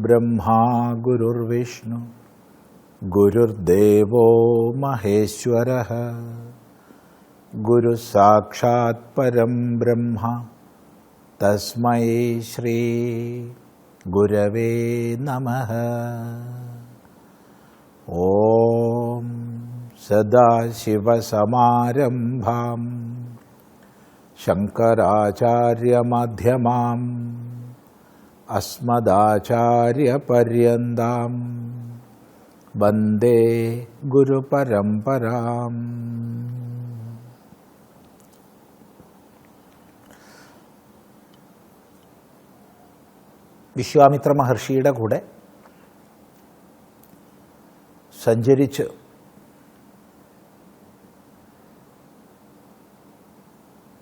गुरुर्ब्रह्मा गुरुर्विष्णु गुरुर्देवो महेश्वरः गुरुः साक्षात् परं ब्रह्म तस्मै श्री गुरवे नमः। ओम सदाशिवसमारम्भां शंकराचार्यमध्यमाम् अस्मदाचार्यपर्यन्तां वन्दे गुरुपरम्पराम्। വിശ്വാമിത്ര മഹർഷിയുടെ കൂടെ സഞ്ചരിച്ച്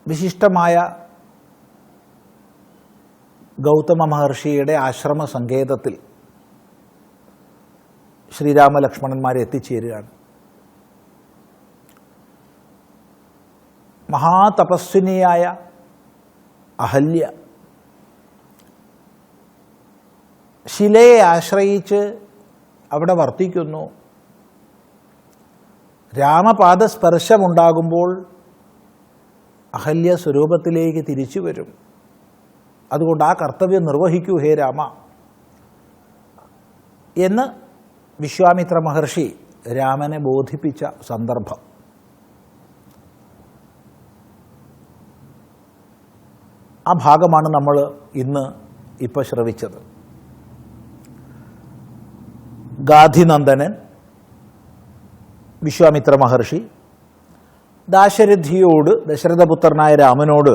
വിശിഷ്ടമായ ഗൗതമ മഹർഷിയുടെ ആശ്രമ സങ്കേതത്തിൽ ശ്രീരാമലക്ഷ്മണന്മാർ എത്തിച്ചേരുകയാണ്. മഹാതപസ്വിനിയായ അഹല്യ ശിലയെ ആശ്രയിച്ച് അവിടെ വർത്തിക്കുന്നു. രാമപാദസ്പർശമുണ്ടാകുമ്പോൾ അഹല്യ സ്വരൂപത്തിലേക്ക് തിരിച്ചു വരും. അതുകൊണ്ട് ആ കർത്തവ്യം നിർവഹിക്കൂ ഹേ രാമ എന്ന് വിശ്വാമിത്ര മഹർഷി രാമനെ ബോധിപ്പിച്ച സന്ദർഭം. ആ ഭാഗമാണ് നമ്മൾ ഇന്ന് ഇപ്പോൾ ശ്രവിച്ചത്. ഗാധിനന്ദനൻ വിശ്വാമിത്ര മഹർഷി ദാശരഥിയോട്, ദശരഥപുത്രനായ രാമനോട്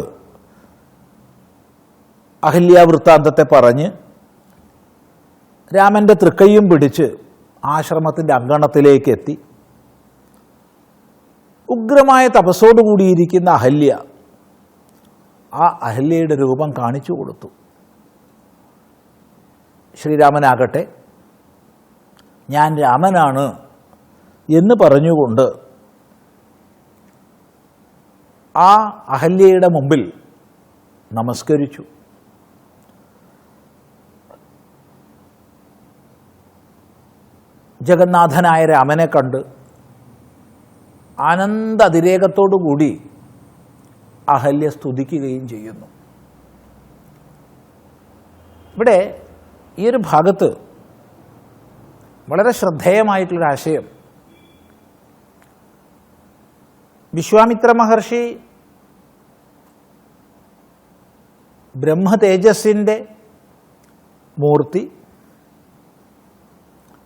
അഹല്യാവൃത്താന്തത്തെ പറഞ്ഞ് രാമൻ്റെ തൃക്കൈയും പിടിച്ച് ആശ്രമത്തിൻ്റെ അങ്കണത്തിലേക്ക് എത്തി. ഉഗ്രമായ തപസ്സോടുകൂടിയിരിക്കുന്ന അഹല്യ ആ അഹല്യയുടെ രൂപം കാണിച്ചു കൊടുത്തു. ശ്രീരാമനാകട്ടെ ഞാൻ രാമനാണ് എന്ന് പറഞ്ഞുകൊണ്ട് ആ അഹല്യയുടെ മുമ്പിൽ നമസ്കരിച്ചു. ജഗന്നാഥനായ രാമനെ കണ്ട് ആനന്ദ അതിരേകത്തോടുകൂടി അഹല്യ സ്തുതിക്കുകയും ചെയ്യുന്നു. ഇവിടെ ഈ ഒരു ഭാഗത്ത് വളരെ ശ്രദ്ധേയമായിട്ടുള്ളൊരാശയം, വിശ്വാമിത്ര മഹർഷി ബ്രഹ്മതേജസ്സിൻ്റെ മൂർത്തി,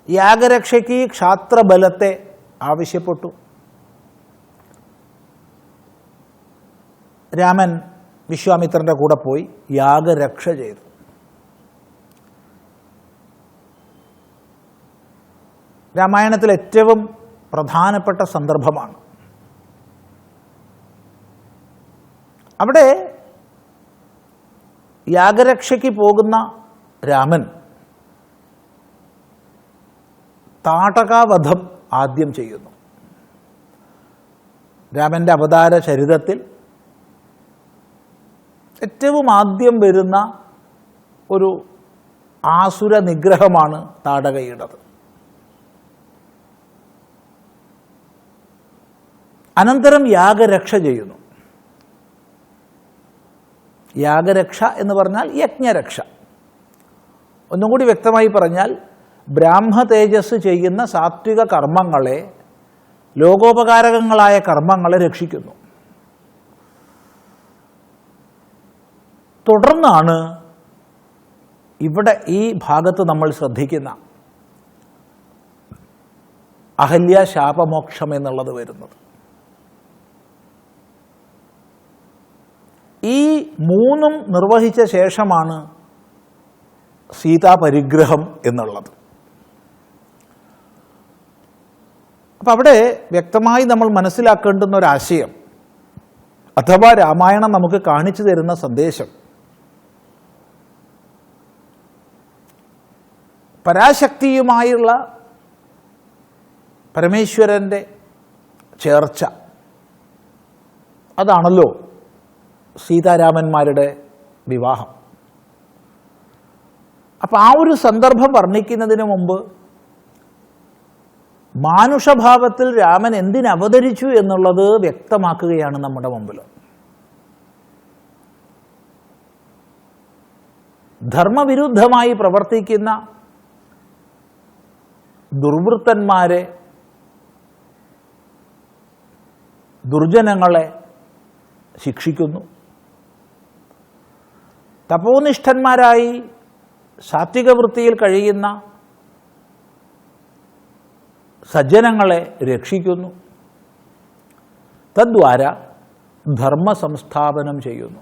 യാഗരക്ഷയ്ക്ക് ക്ഷാത്രബലത്തെ ആവശ്യപ്പെട്ടു. രാമൻ വിശ്വാമിത്രൻ്റെ കൂടെ പോയി യാഗരക്ഷ ചെയ്തു. രാമായണത്തിൽ ഏറ്റവും പ്രധാനപ്പെട്ട സന്ദർഭമാണ്. അവിടെ യാഗരക്ഷയ്ക്ക് പോകുന്ന രാമൻ താടകാവധം ആദ്യം ചെയ്യുന്നു. രാമൻ്റെ അവതാര ചരിതത്തിൽ ഏറ്റവും ആദ്യം വരുന്ന ഒരു ആസുര നിഗ്രഹമാണ് താടകയുടേത്. അനന്തരം യാഗരക്ഷ ചെയ്യുന്നു. യാഗരക്ഷ എന്ന് പറഞ്ഞാൽ യജ്ഞരക്ഷ. ഒന്നും കൂടി വ്യക്തമായി പറഞ്ഞാൽ ബ്രാഹ്മ തേജസ് ചെയ്യുന്ന സാത്വിക കർമ്മങ്ങളെ, ലോകോപകാരകങ്ങളായ കർമ്മങ്ങളെ രക്ഷിക്കുന്നു. തുടർന്നാണ് ഇവിടെ ഈ ഭാഗത്ത് നമ്മൾ ശ്രദ്ധിക്കുന്ന അഹല്യ ശാപമോക്ഷം എന്നുള്ളത് വരുന്നത്. ഈ മൂന്നും നിർവഹിച്ച ശേഷമാണ് സീതാപരിഗ്രഹം എന്നുള്ളത്. അപ്പം അവിടെ വ്യക്തമായി നമ്മൾ മനസ്സിലാക്കേണ്ടുന്ന ഒരാശയം, അഥവാ രാമായണം നമുക്ക് കാണിച്ചു തരുന്ന സന്ദേശം, പരാശക്തിയുമായുള്ള പരമേശ്വരൻ്റെ ചേർച്ച, അതാണല്ലോ സീതാരാമന്മാരുടെ വിവാഹം. അപ്പം ആ ഒരു സന്ദർഭം വർണ്ണിക്കുന്നതിന് മുമ്പ് മാനുഷഭാവത്തിൽ രാമൻ എന്തിനവതരിച്ചു എന്നുള്ളത് വ്യക്തമാക്കുകയാണ് നമ്മുടെ മുമ്പിൽ. ധർമ്മവിരുദ്ധമായി പ്രവർത്തിക്കുന്ന ദുർവൃത്തന്മാരെ, ദുർജനങ്ങളെ ശിക്ഷിക്കുന്നു. തപോനിഷ്ഠന്മാരായി സാത്വിക വൃത്തിയിൽ കഴിയുന്ന സജ്ജനങ്ങളെ രക്ഷിക്കുന്നു. തദ്വാര ധർമ്മ സംസ്ഥാപനം ചെയ്യുന്നു.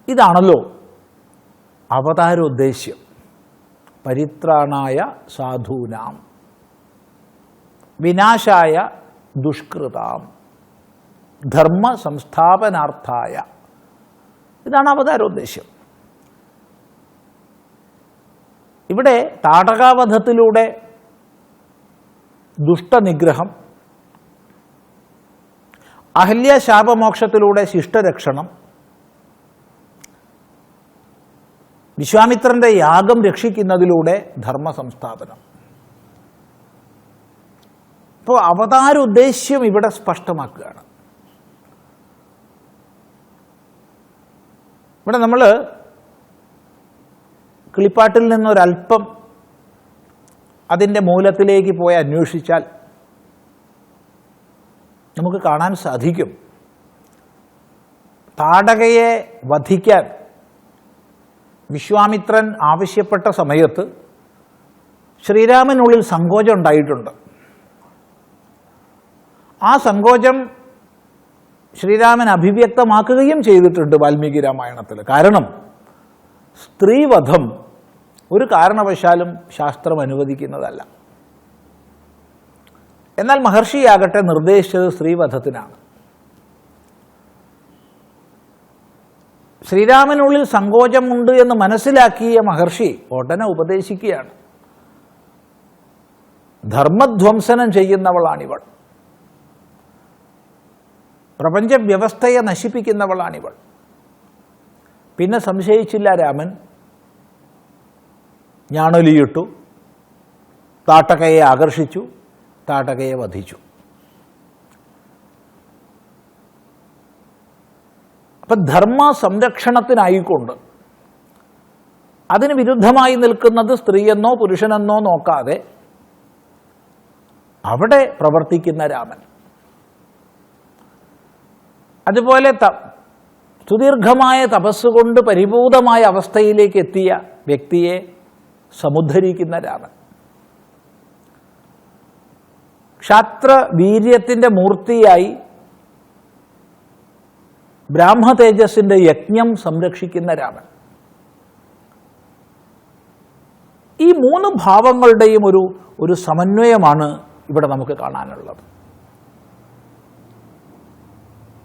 ഇതാണല്ലോ അവതാരോദ്ദേശ്യം. പരിത്രാണായ സാധൂനാം വിനാശായ ദുഷ്കൃതാം ധർമ്മ സംസ്ഥാപനാർത്ഥായ. ഇതാണ് അവതാരോദ്ദേശ്യം. ഇവിടെ താടകാവധത്തിലൂടെ ദുഷ്ടനിഗ്രഹം, അഹല്യശാപമോക്ഷത്തിലൂടെ ശിഷ്ടരക്ഷണം, വിശ്വാമിത്രന്റെ യാഗം രക്ഷിക്കുന്നതിലൂടെ ധർമ്മ സംസ്ഥാപനം. ഇപ്പോൾ അവതാരോദ്ദേശ്യം ഇവിടെ സ്പഷ്ടമാക്കുകയാണ്. ഇവിടെ നമ്മൾ കിളിപ്പാട്ടിൽ നിന്നൊരൽപ്പം അതിൻ്റെ മൂലത്തിലേക്ക് പോയി അന്വേഷിച്ചാൽ നമുക്ക് കാണാൻ സാധിക്കും, താടകയെ വധിക്കാൻ വിശ്വാമിത്രൻ ആവശ്യപ്പെട്ട സമയത്ത് ശ്രീരാമനുള്ളിൽ സങ്കോചം ഉണ്ടായിട്ടുണ്ട്. ആ സങ്കോചം ശ്രീരാമൻ അഭിവ്യക്തമാക്കുകയും ചെയ്തിട്ടുണ്ട് വാൽമീകി രാമായണത്തിൽ. കാരണം സ്ത്രീവധം ഒരു കാരണവശാലും ശാസ്ത്രം അനുവദിക്കുന്നതല്ല. എന്നാൽ മഹർഷിയാകട്ടെ നിർദ്ദേശിച്ചത് സ്ത്രീവധത്തിനാണ്. ശ്രീരാമനുള്ളിൽ സങ്കോചമുണ്ട് എന്ന് മനസ്സിലാക്കിയ മഹർഷി ഉടനെ ഉപദേശിക്കുകയാണ്. ധർമ്മധ്വംസനം ചെയ്യുന്നവളാണിവൾ, പ്രപഞ്ച വ്യവസ്ഥയെ നശിപ്പിക്കുന്നവളാണിവൾ. പിന്നെ സംശയിച്ചില്ല രാമൻ. ഞാണൊലിയിട്ടു, താട്ടകയെ ആകർഷിച്ചു, താട്ടകയെ വധിച്ചു. അപ്പം ധർമ്മ സംരക്ഷണത്തിനായിക്കൊണ്ട് അതിന് വിരുദ്ധമായി നിൽക്കുന്നത് സ്ത്രീയെന്നോ പുരുഷനെന്നോ നോക്കാതെ അവിടെ പ്രവർത്തിക്കുന്ന രാമൻ. അതുപോലെ സുദീർഘമായ തപസ്സുകൊണ്ട് പരിപൂർണമായ അവസ്ഥയിലേക്ക് എത്തിയ വ്യക്തിയെ സമുദ്ധരിക്കുന്ന രാമൻ. ക്ഷാത്ര വീര്യത്തിൻ്റെ മൂർത്തിയായി ബ്രാഹ്മ തേജസ്സിൻ്റെ യജ്ഞം സംരക്ഷിക്കുന്ന രാമൻ. ഈ മൂന്ന് ഭാവങ്ങളുടെയും ഒരു സമന്വയമാണ് ഇവിടെ നമുക്ക് കാണാനുള്ളത്.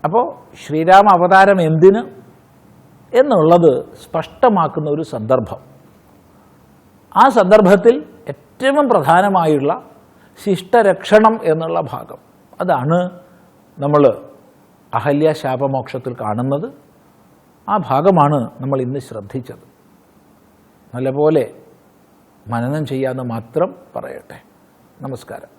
അപ്പോൾ ശ്രീരാമ അവതാരം എന്തിന് എന്നുള്ളത് സ്പഷ്ടമാക്കുന്ന ഒരു സന്ദർഭം. ആ സന്ദർഭത്തിൽ ഏറ്റവും പ്രധാനമായുള്ള ശിഷ്ടരക്ഷണം എന്നുള്ള ഭാഗം, അതാണ് നമ്മൾ അഹല്യശാപമോക്ഷത്തിൽ കാണുന്നത്. ആ ഭാഗമാണ് നമ്മൾ ഇന്ന് ശ്രദ്ധിച്ചത്. നല്ലപോലെ മനനം ചെയ്യാമെന്ന് മാത്രം പറയട്ടെ. നമസ്കാരം.